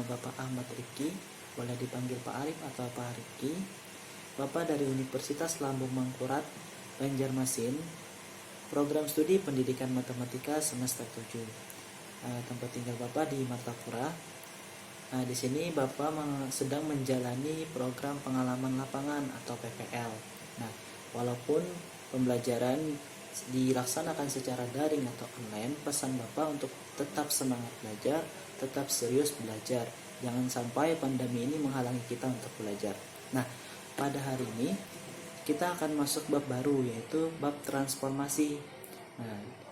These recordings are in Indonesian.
nama Bapak Ahmad Rifki, boleh dipanggil Pak Arif atau Pak Rifki. Bapak dari Universitas Lambung Mangkurat, Banjarmasin, program studi pendidikan matematika semester 7. Tempat tinggal Bapak di Martapura. Di sini Bapak sedang menjalani program pengalaman lapangan atau PPL. Walaupun pembelajaran dilaksanakan secara daring atau online, pesan Bapak untuk tetap semangat belajar, tetap serius belajar. Jangan sampai pandemi ini menghalangi kita untuk belajar. Pada hari ini kita akan masuk bab baru, yaitu bab transformasi.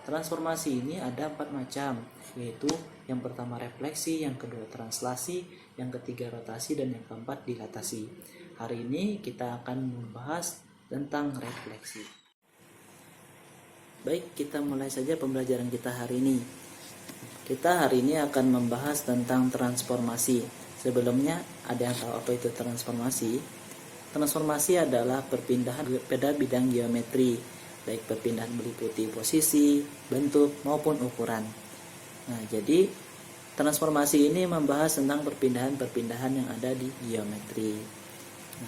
Transformasi ini ada 4 macam, yaitu yang pertama refleksi, yang kedua translasi, yang ketiga rotasi, dan yang keempat dilatasi. Hari ini kita akan membahas tentang refleksi. Baik, kita mulai saja pembelajaran kita hari ini. Kita hari ini akan membahas tentang transformasi. Sebelumnya, ada yang tahu apa itu transformasi? Transformasi adalah perpindahan pada bidang geometri, baik perpindahan meliputi posisi, bentuk, maupun ukuran. Jadi transformasi ini membahas tentang perpindahan-perpindahan yang ada di geometri.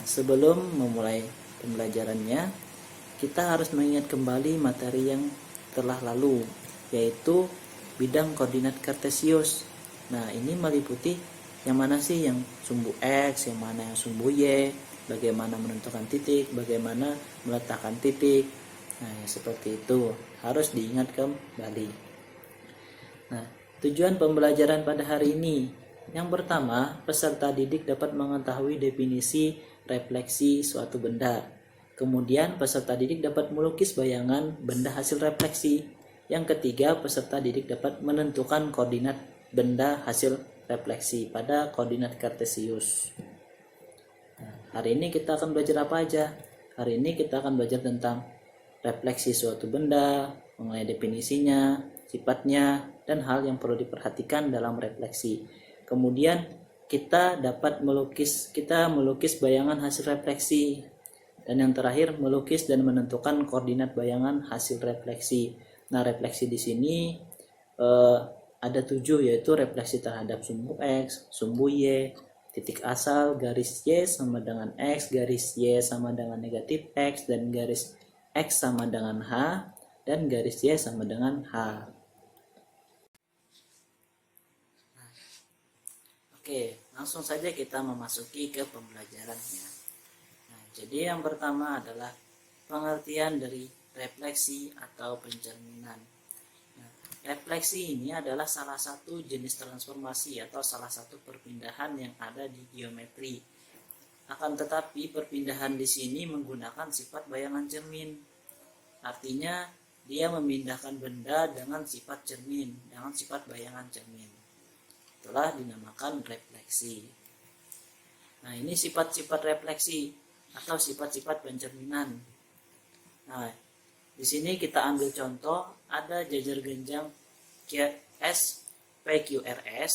Sebelum memulai pembelajarannya, kita harus mengingat kembali materi yang telah lalu, yaitu bidang koordinat kartesius. Ini meliputi yang mana sih yang sumbu X, yang mana yang sumbu Y, bagaimana menentukan titik, bagaimana meletakkan titik. Seperti itu harus diingat kembali. Tujuan pembelajaran pada hari ini. Yang pertama, peserta didik dapat mengetahui definisi refleksi suatu benda. Kemudian peserta didik dapat melukis bayangan benda hasil refleksi. Yang ketiga, peserta didik dapat menentukan koordinat benda hasil refleksi pada koordinat kartesius. Hari ini kita akan belajar apa aja? Hari ini kita akan belajar tentang refleksi suatu benda, mengenai definisinya, sifatnya, dan hal yang perlu diperhatikan dalam refleksi. Kemudian kita melukis bayangan hasil refleksi. Dan yang terakhir, melukis dan menentukan koordinat bayangan hasil refleksi. Refleksi di sini ada 7, yaitu refleksi terhadap sumbu X, sumbu Y, titik asal, garis Y sama dengan X, garis Y sama dengan negatif X, dan garis X sama dengan H, dan garis Y sama dengan H. Oke, langsung saja kita memasuki ke pembelajarannya. Jadi yang pertama adalah pengertian dari refleksi atau pencerminan. Refleksi ini adalah salah satu jenis transformasi atau salah satu perpindahan yang ada di geometri. Akan tetapi perpindahan di sini menggunakan sifat bayangan cermin. Artinya dia memindahkan benda dengan sifat cermin, dengan sifat bayangan cermin. Itulah dinamakan refleksi. Ini sifat-sifat refleksi atau sifat-sifat pencerminan. Di sini kita ambil contoh, ada jajar genjang QS PQRS.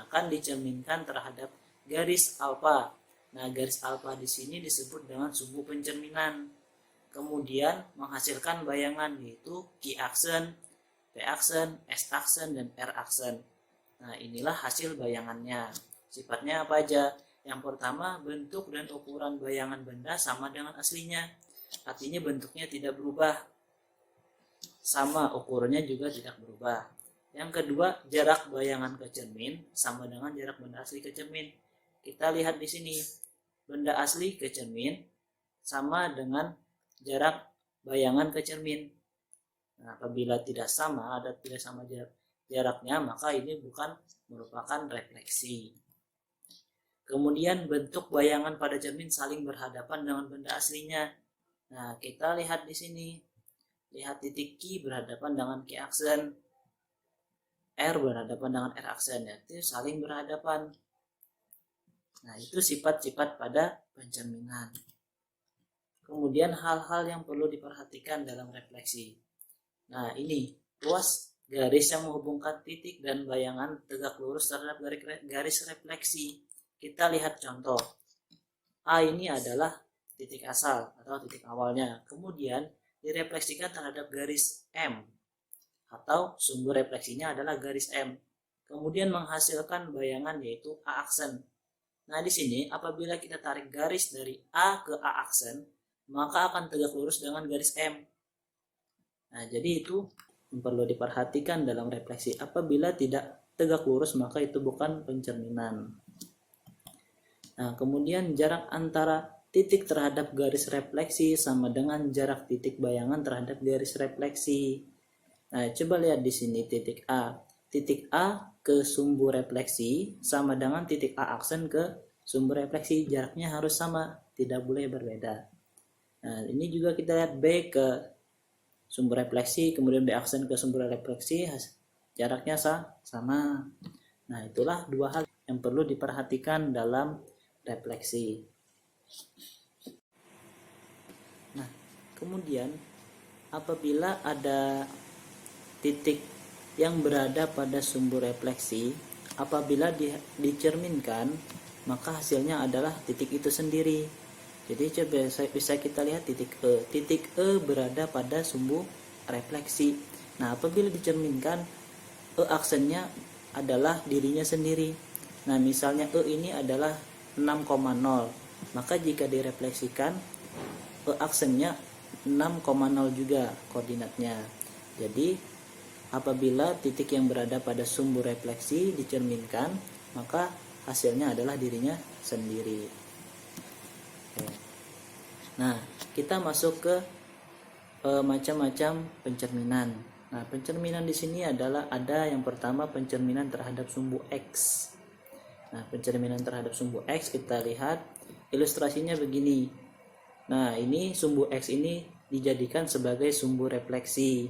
Kan dicerminkan terhadap garis alfa. Garis alfa di sini disebut dengan sumbu pencerminan. Kemudian menghasilkan bayangan, yaitu Q aksen, P aksen, S aksen, dan R aksen. Inilah hasil bayangannya. Sifatnya apa aja? Yang pertama, bentuk dan ukuran bayangan benda sama dengan aslinya. Artinya bentuknya tidak berubah. Sama ukurannya juga tidak berubah. Yang kedua, jarak bayangan ke cermin sama dengan jarak benda asli ke cermin. Kita lihat di sini. Benda asli ke cermin sama dengan jarak bayangan ke cermin. Apabila tidak sama jaraknya, maka ini bukan merupakan refleksi. Kemudian bentuk bayangan pada cermin saling berhadapan dengan benda aslinya. Kita lihat di sini. Lihat titik Q berhadapan dengan Q aksen, R berhadapan dengan R aksen, yaitu saling berhadapan. Itu sifat-sifat pada pencerminan. Kemudian hal-hal yang perlu diperhatikan dalam refleksi. Ini ruas garis yang menghubungkan titik dan bayangan tegak lurus terhadap garis refleksi. Kita lihat contoh. A ini adalah titik asal atau titik awalnya. Kemudian direfleksikan terhadap garis M atau sumber refleksinya adalah garis M. kemudian menghasilkan bayangan yaitu A aksen. Nah, di sini apabila kita tarik garis dari A ke A aksen, maka akan tegak lurus dengan garis M. Nah, jadi itu yang perlu diperhatikan dalam refleksi. Apabila tidak tegak lurus, maka itu bukan pencerminan. Nah, kemudian jarak antara titik terhadap garis refleksi sama dengan jarak titik bayangan terhadap garis refleksi. Nah, coba lihat di sini titik A. Titik A ke sumbu refleksi sama dengan titik A aksen ke sumbu refleksi. Jaraknya harus sama, tidak boleh berbeda. Nah, ini juga kita lihat B ke sumbu refleksi, kemudian B aksen ke sumbu refleksi, jaraknya sama. Nah, itulah dua hal yang perlu diperhatikan dalam refleksi. Nah, kemudian apabila ada titik yang berada pada sumbu refleksi, apabila dicerminkan, maka hasilnya adalah titik itu sendiri. Jadi coba bisa kita lihat titik E. Titik E berada pada sumbu refleksi. Nah, apabila dicerminkan, E aksennya adalah dirinya sendiri. Nah, misalnya E ini adalah 6,0. Maka jika direfleksikan, E aksennya 6,0 juga koordinatnya. Jadi, apabila titik yang berada pada sumbu refleksi dicerminkan, maka hasilnya adalah dirinya sendiri. Nah, kita masuk ke macam-macam pencerminan. Nah, pencerminan di sini adalah ada yang pertama pencerminan terhadap sumbu X. Nah, pencerminan terhadap sumbu X kita lihat ilustrasinya begini. Nah, ini sumbu X ini dijadikan sebagai sumbu refleksi.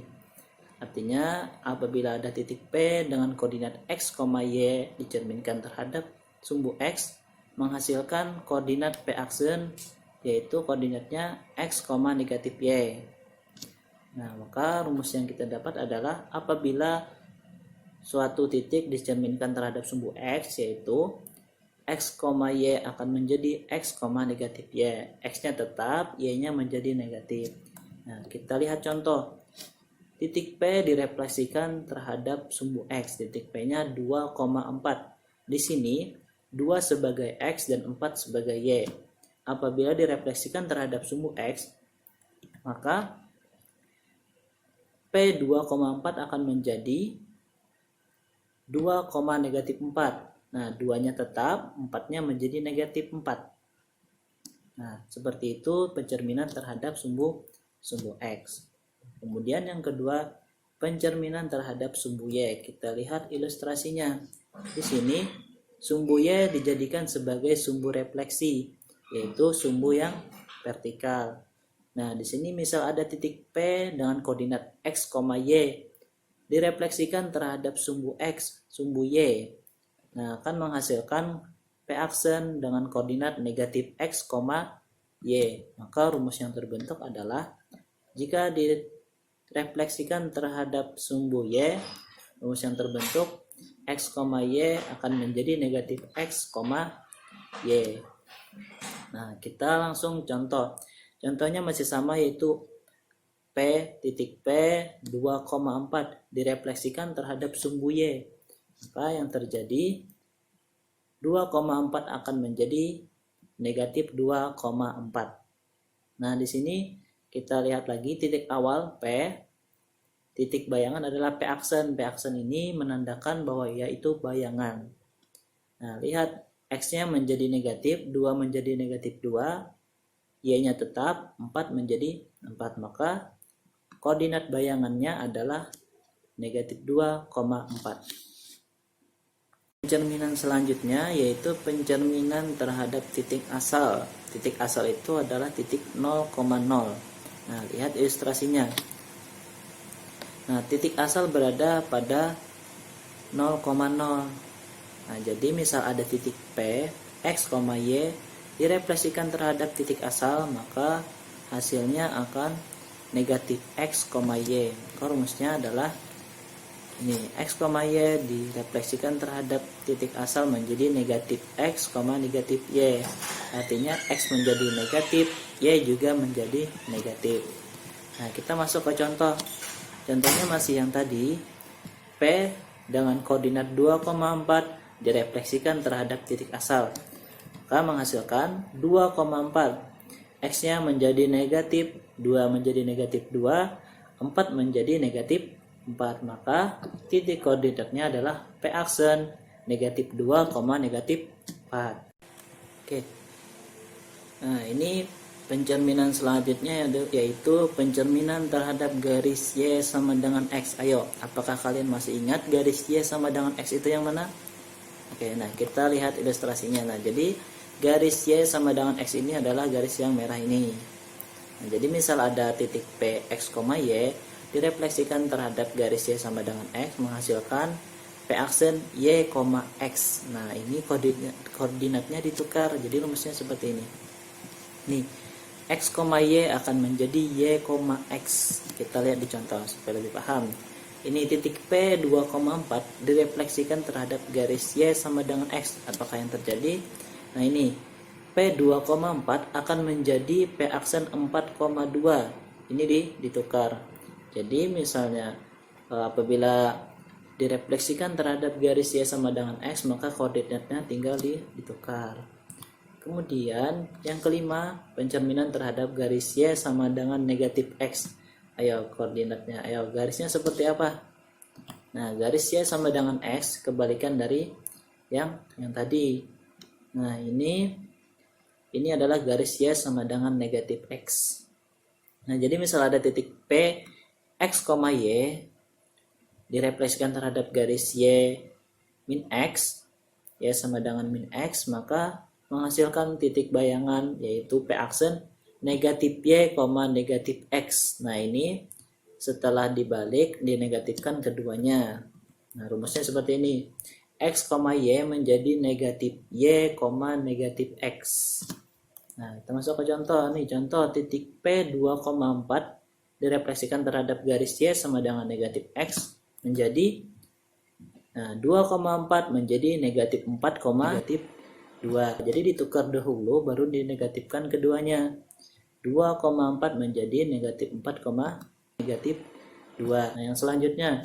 Artinya apabila ada titik P dengan koordinat X, Y dicerminkan terhadap sumbu X, menghasilkan koordinat P aksen yaitu koordinatnya X, negatif Y. Nah, maka rumus yang kita dapat adalah apabila suatu titik dicerminkan terhadap sumbu X, yaitu X, Y akan menjadi X, negatif Y. X-nya tetap, Y-nya menjadi negatif. Nah, kita lihat contoh. Titik P direfleksikan terhadap sumbu X. Titik P-nya 2,4. Di sini, 2 sebagai X dan 4 sebagai Y. Apabila direfleksikan terhadap sumbu X, maka P 2,4 akan menjadi 2, negatif 4. Nah, 2-nya tetap, 4-nya menjadi negatif 4. Nah, seperti itu pencerminan terhadap sumbu X. Kemudian yang kedua, pencerminan terhadap sumbu Y. Kita lihat ilustrasinya. Di sini, sumbu Y dijadikan sebagai sumbu refleksi, yaitu sumbu yang vertikal. Nah, di sini misal ada titik P dengan koordinat X, Y direfleksikan terhadap sumbu X, sumbu Y. Nah, akan menghasilkan P aksen dengan koordinat negatif X, Y. Maka rumus yang terbentuk adalah jika direfleksikan terhadap sumbu Y, rumus yang terbentuk X, Y akan menjadi negatif X, Y. Nah, kita langsung contoh. Contohnya masih sama, yaitu titik P 2,4 direfleksikan terhadap sumbu Y. Maka yang terjadi 2,4 akan menjadi negatif 2,4. Nah, di sini kita lihat lagi titik awal P, titik bayangan adalah P aksen. P aksen ini menandakan bahwa ia itu bayangan. Nah, lihat X-nya menjadi negatif, 2 menjadi negatif 2, Y-nya tetap, 4 menjadi 4. Maka koordinat bayangannya adalah negatif 2,4. Pencerminan selanjutnya yaitu pencerminan terhadap titik asal. Titik asal itu adalah titik 0,0. Nah, lihat ilustrasinya. Nah, titik asal berada pada 0,0. Nah, jadi misal ada titik P, X, Y direfleksikan terhadap titik asal, maka hasilnya akan negatif X, Y. Maka rumusnya adalah ini, X, Y direfleksikan terhadap titik asal menjadi negatif X, negatif Y. Artinya X menjadi negatif, Y juga menjadi negatif. Nah, kita masuk ke contoh. Contohnya masih yang tadi, P dengan koordinat 2,4 direfleksikan terhadap titik asal, maka menghasilkan 2,4. X-nya menjadi negatif, 2 menjadi negatif 2, 4 menjadi negatif 4. Maka titik koordinatnya adalah P aksen negatif 2, negatif 4. Oke. Nah, ini pencerminan selanjutnya yaitu pencerminan terhadap garis Y sama dengan X. Ayo, apakah kalian masih ingat garis Y sama dengan X itu yang mana? Oke, nah kita lihat ilustrasinya. Nah, jadi garis Y sama dengan X ini adalah garis yang merah ini. Nah, jadi misal ada titik P, X, Y direfleksikan terhadap garis Y sama dengan X menghasilkan P aksen Y, X. Nah, ini koordinatnya ditukar. Jadi rumusnya seperti ini. Nih, X, Y akan menjadi Y, X. Kita lihat di contoh supaya lebih paham. Ini titik P 2,4 direfleksikan terhadap garis Y sama dengan X. Apakah yang terjadi? Nah, ini P 2,4 akan menjadi P aksen 4,2. Ini ditukar. Jadi misalnya apabila direfleksikan terhadap garis Y sama dengan X, maka koordinatnya tinggal ditukar. Kemudian yang kelima, pencerminan terhadap garis Y sama dengan negatif X. Ayo koordinatnya, ayo garisnya seperti apa? Nah, garis Y sama dengan X kebalikan dari yang tadi. Nah, ini adalah garis Y sama dengan negatif X. Nah, jadi misal ada titik P, X, Y direfleksikan terhadap garis Y min X, Y sama dengan min X, maka menghasilkan titik bayangan yaitu P aksen negatif Y, negatif X. Nah, ini setelah dibalik dinegatifkan keduanya. Nah, rumusnya seperti ini. X, Y menjadi negatif Y, negatif X. Nah, kita masuk ke contoh. Nih, contoh titik P 2,4 direfleksikan terhadap garis Y sama dengan negatif X menjadi 2,4 menjadi negatif 4, negatif 2. Jadi ditukar dahulu baru dinegatifkan keduanya. 2,4 menjadi negatif 4, negatif 2. Nah, yang selanjutnya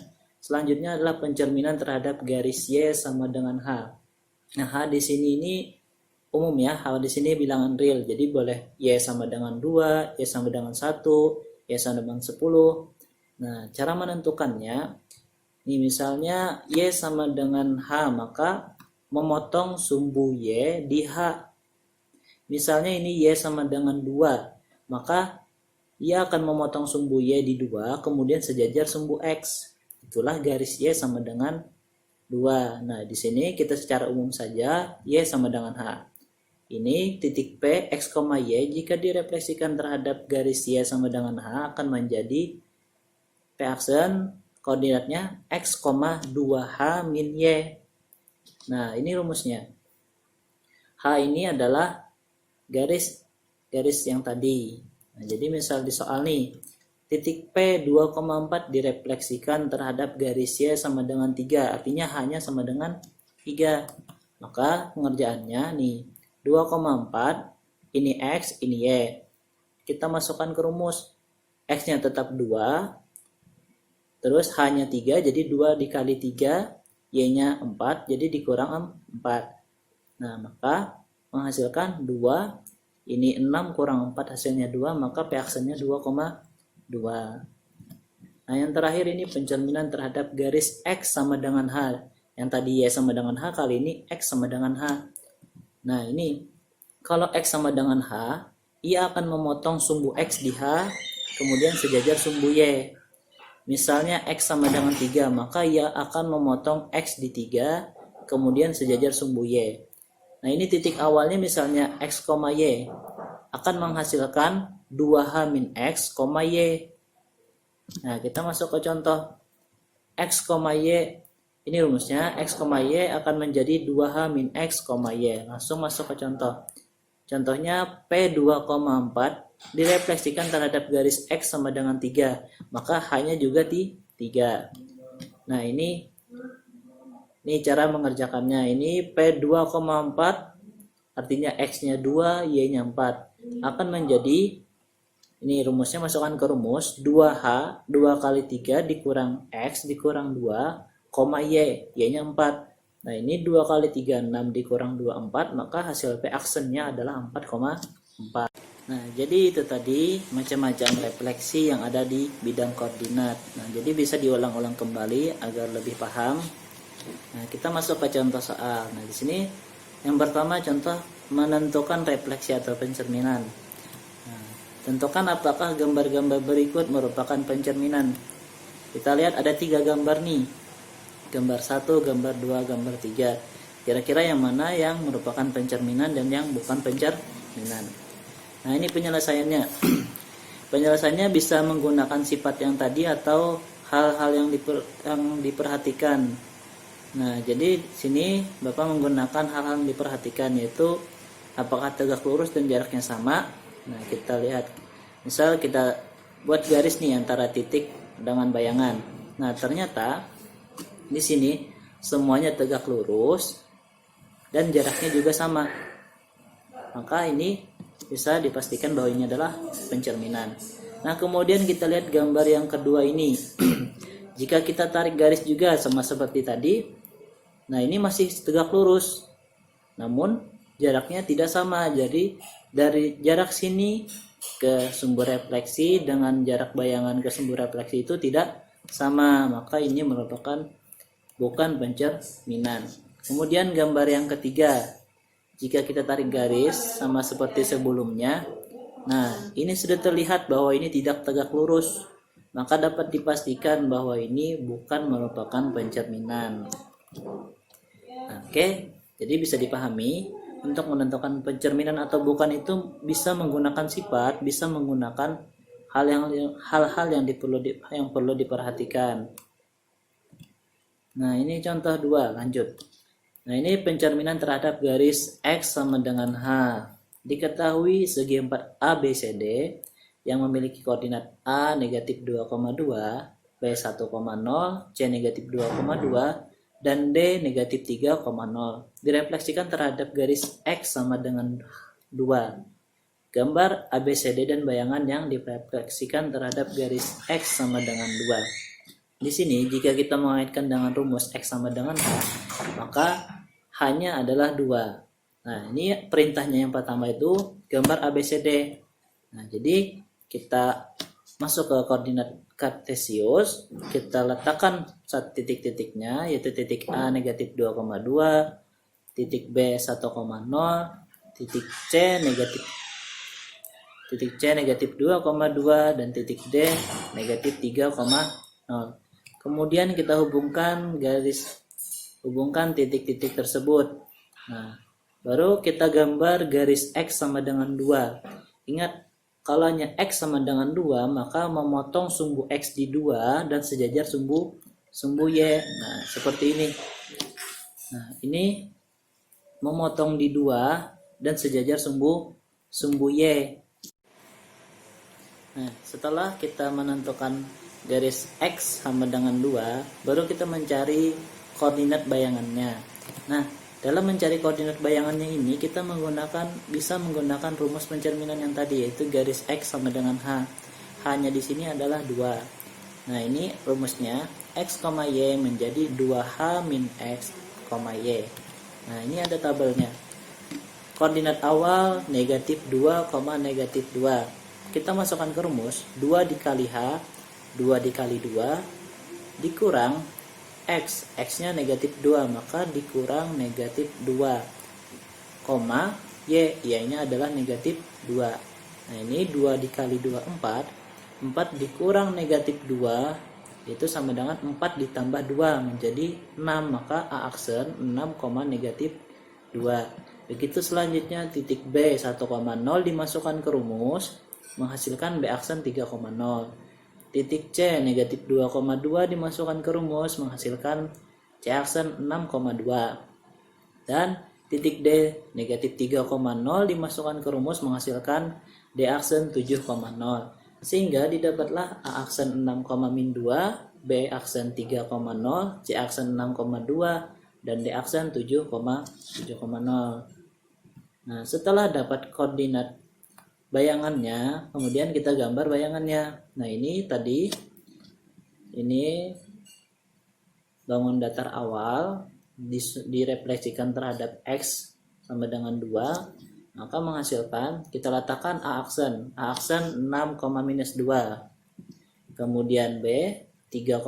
adalah pencerminan terhadap garis Y sama dengan H. Nah, H di sini ini umum ya. H di sini bilangan real. Jadi boleh Y sama dengan 2, Y sama dengan 1, Y sama dengan 10. Nah, cara menentukannya ini misalnya Y sama dengan H, maka memotong sumbu Y di H. Misalnya ini Y sama dengan 2, maka ia akan memotong sumbu Y di 2, kemudian sejajar sumbu X. Itulah garis Y sama dengan 2. Nah, di sini kita secara umum saja Y sama dengan H. Ini titik P, X, Y jika direfleksikan terhadap garis Y sama dengan H akan menjadi P aksen koordinatnya X, 2H min Y. Nah, ini rumusnya. H ini adalah garis yang tadi. Nah, jadi misal di soal nih, titik P 2,4 direfleksikan terhadap garis Y sama dengan 3, artinya H-nya sama dengan 3. Maka pengerjaannya nih, 2,4, ini X, ini Y. Kita masukkan ke rumus. X-nya tetap 2, terus H-nya 3, jadi 2 dikali 3, Y-nya 4, jadi dikurang 4. Nah, maka menghasilkan 2, ini 6 kurang 4 hasilnya 2, maka P aksennya 2,2. Nah, yang terakhir ini pencerminan terhadap garis X sama dengan H. Yang tadi Y sama dengan H, kali ini X sama dengan H. Nah, ini kalau X sama dengan H, ia akan memotong sumbu X di H, kemudian sejajar sumbu Y. Misalnya X sama dengan 3, maka ia akan memotong X di 3, kemudian sejajar sumbu Y. Nah, ini titik awalnya misalnya X, Y akan menghasilkan 2H min X, Y. Nah, kita masuk ke contoh. X, Y, ini rumusnya. X, Y akan menjadi 2H min X, Y. Langsung masuk ke contoh. Contohnya P 2,4 direfleksikan terhadap garis X sama dengan 3, maka H-nya juga di 3. Nah, ini cara mengerjakannya. Ini P 2,4 artinya X-nya 2, Y-nya 4 akan menjadi, ini rumusnya, masukkan ke rumus, 2H 2 kali 3 dikurang X dikurang 2 koma Y-nya 4. Nah, ini 2 kali 3, 6 dikurang 2, 4, maka hasil P aksennya adalah 4,4. Nah, jadi itu tadi macam-macam refleksi yang ada di bidang koordinat. Nah, jadi bisa diulang-ulang kembali agar lebih paham. Nah, kita masuk ke contoh soal. Nah, di sini yang pertama contoh menentukan refleksi atau pencerminan. Nah, tentukan apakah gambar-gambar berikut merupakan pencerminan. Kita lihat ada 3 gambar nih. Gambar 1, gambar 2, gambar 3. Kira-kira yang mana yang merupakan pencerminan dan yang bukan pencerminan. Nah, ini penyelesaiannya. Penyelesaiannya bisa menggunakan sifat yang tadi atau hal-hal yang diperhatikan. Nah, jadi sini Bapak menggunakan hal-hal yang diperhatikan, yaitu apakah tegak lurus dan jaraknya sama. Nah, kita lihat. Misal kita buat garis nih antara titik dengan bayangan. Nah, ternyata di sini semuanya tegak lurus dan jaraknya juga sama. Maka ini bisa dipastikan bahwa ini adalah pencerminan. Nah, kemudian kita lihat gambar yang kedua ini. Jika kita tarik garis juga sama seperti tadi, nah ini masih tegak lurus, namun jaraknya tidak sama. Jadi dari jarak sini ke sumber refleksi dengan jarak bayangan ke sumber refleksi itu tidak sama, maka ini merupakan bukan pencerminan. Kemudian gambar yang ketiga, jika kita tarik garis sama seperti sebelumnya, nah ini sudah terlihat bahwa ini tidak tegak lurus, maka dapat dipastikan bahwa ini bukan merupakan pencerminan. Oke, jadi bisa dipahami untuk menentukan pencerminan atau bukan itu bisa menggunakan sifat, bisa menggunakan hal-hal yang perlu diperhatikan. Nah, ini contoh 2, lanjut. Nah, ini pencerminan terhadap garis X sama dengan H. Diketahui segi 4 ABCD yang memiliki koordinat A negatif 2,2, B 1,0, C negatif 2,2, dan D negatif 3,0. Direfleksikan terhadap garis X sama dengan 2. Gambar ABCD dan bayangan yang direfleksikan terhadap garis X sama dengan 2. Di sini jika kita mengaitkan dengan rumus X sama dengan H, maka H-nya adalah 2. Nah, ini perintahnya yang pertama itu gambar ABCD. Nah, jadi kita masuk ke koordinat kartesius, kita letakkan satu titik-titiknya, yaitu titik A negatif 2,2, titik B 1,0, titik C negatif 2,2, dan titik D negatif 3,0. Kemudian kita hubungkan titik-titik tersebut. Nah, baru kita gambar garis X sama dengan 2. Ingat, kalau X sama dengan 2, maka memotong sumbu X di 2 dan sejajar sumbu Y. Nah, seperti ini. Nah, ini memotong di 2 dan sejajar sumbu Y. Nah, setelah kita menentukan garis X sama dengan 2, baru kita mencari koordinat bayangannya. Nah, dalam mencari koordinat bayangannya ini kita bisa menggunakan rumus pencerminan yang tadi, yaitu garis X sama dengan H. H-nya di sini adalah 2. Nah, ini rumusnya X, Y menjadi 2H min X, Y. Nah, ini ada tabelnya. Koordinat awal negatif 2, negatif 2. Kita masukkan ke rumus 2 dikali H, 2 dikali 2 dikurang X, X-nya negatif 2, maka dikurang negatif 2, koma Y, Y-nya adalah negatif 2. Nah, ini 2 dikali 2, 4, 4 dikurang negatif 2, itu sama dengan 4 ditambah 2, menjadi 6, maka A aksen 6, negatif 2. Begitu selanjutnya titik B 1,0 dimasukkan ke rumus, menghasilkan B aksen 3,0. Titik C negatif 2,2 dimasukkan ke rumus, menghasilkan C aksen 6,2. Dan titik D negatif 3,0 dimasukkan ke rumus, menghasilkan D aksen 7,0. Sehingga didapatlah A aksen 6,-2, B aksen 3,0, C aksen 6,2, dan D aksen 7,0. Nah, setelah dapat koordinat bayangannya, kemudian kita gambar bayangannya. Nah, ini tadi ini bangun datar awal direfleksikan terhadap X sama dengan 2, maka menghasilkan, kita letakkan A aksen 6, minus 2, kemudian B 3,0,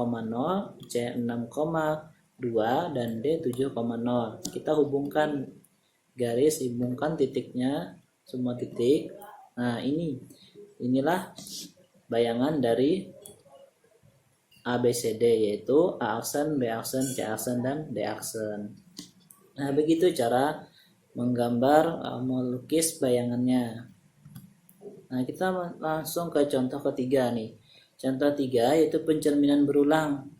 C 6,2, dan D 7,0. Kita hubungkan garis, hubungkan titiknya, semua titik. Nah, inilah bayangan dari ABCD, yaitu A aksen, B aksen, C aksen, dan D aksen. Nah, begitu cara menggambar, melukis bayangannya. Nah, kita langsung ke contoh ketiga nih. Contoh 3 yaitu pencerminan berulang.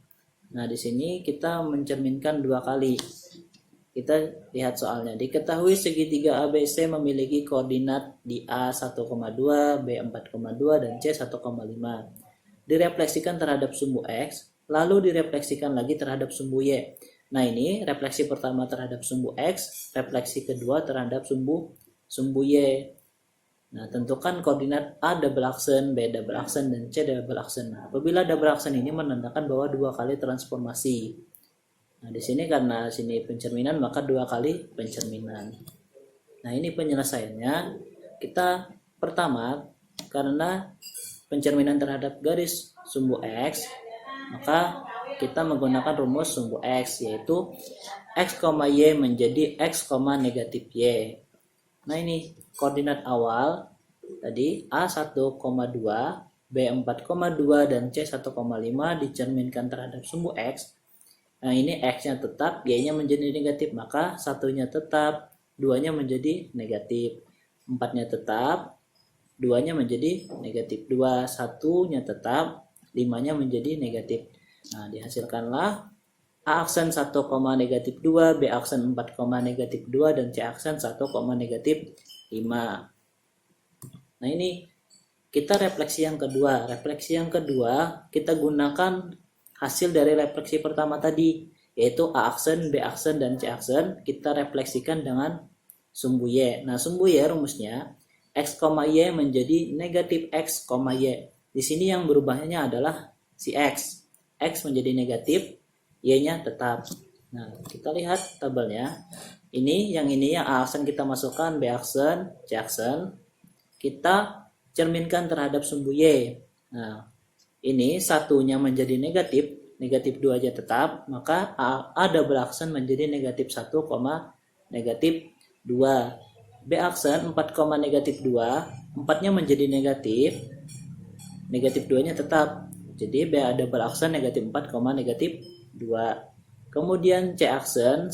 Nah, di sini kita mencerminkan 2 kali. Kita lihat soalnya. Diketahui segitiga ABC memiliki koordinat di A 1,2, B 4,2, dan C 1,5. Direfleksikan terhadap sumbu X, lalu direfleksikan lagi terhadap sumbu Y. Nah, ini refleksi pertama terhadap sumbu X, refleksi kedua terhadap sumbu Y. Nah, tentukan koordinat A double aksen, B double aksen, dan C double aksen. Nah, apabila double aksen ini menandakan bahwa 2 kali transformasi. Nah, di sini karena sini pencerminan, maka 2 kali pencerminan. Nah, ini penyelesaiannya. Kita pertama, karena pencerminan terhadap garis sumbu X, maka kita menggunakan rumus sumbu X, yaitu X, Y menjadi X, negatif Y. Nah, ini koordinat awal tadi A 1,2, B 4,2, dan C 1,5 dicerminkan terhadap sumbu X. Nah, ini X-nya tetap, Y-nya menjadi negatif, maka 1-nya tetap, 2-nya menjadi negatif, 4-nya tetap, 2-nya menjadi negatif 2, 1-nya tetap, 5-nya menjadi negatif. Nah, dihasilkanlah A aksen 1, negatif 2, B aksen 4, negatif 2, dan C aksen 1, negatif 5. Nah, ini kita refleksi yang kedua. Refleksi yang kedua kita gunakan hasil dari refleksi pertama tadi, yaitu A aksen, B aksen, dan C aksen. Kita refleksikan dengan sumbu Y. Nah, sumbu Y rumusnya X, Y menjadi negatif X, Y. Di sini yang berubahnya adalah si X. X menjadi negatif, Y-nya tetap. Nah, kita lihat tabelnya. Ini yang A aksen kita masukkan, B aksen, C aksen. Kita cerminkan terhadap sumbu Y. Nah, ini 1-nya menjadi negatif 2 aja tetap, maka A double aksen menjadi negatif 1, negatif 2. B aksen 4, negatif 2, 4-nya menjadi negatif 2-nya tetap. Jadi B double aksen negatif 4, negatif 2. Kemudian C aksen 1,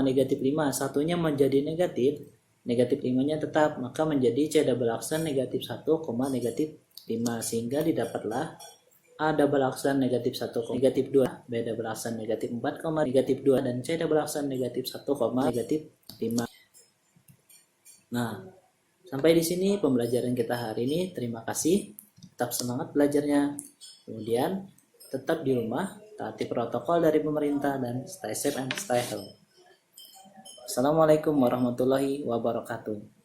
negatif 5, 1-nya menjadi negatif 5-nya tetap, maka menjadi C double aksen negatif 1, negatif 5, sehingga didapatlah A double aksen negatif 1, negatif 2, B double aksen negatif 4, negatif 2, dan C double aksen negatif 1, negatif 5. Nah, sampai di sini pembelajaran kita hari ini. Terima kasih. Tetap semangat belajarnya. Kemudian tetap di rumah, taati protokol dari pemerintah, dan stay safe and stay healthy. Assalamualaikum warahmatullahi wabarakatuh.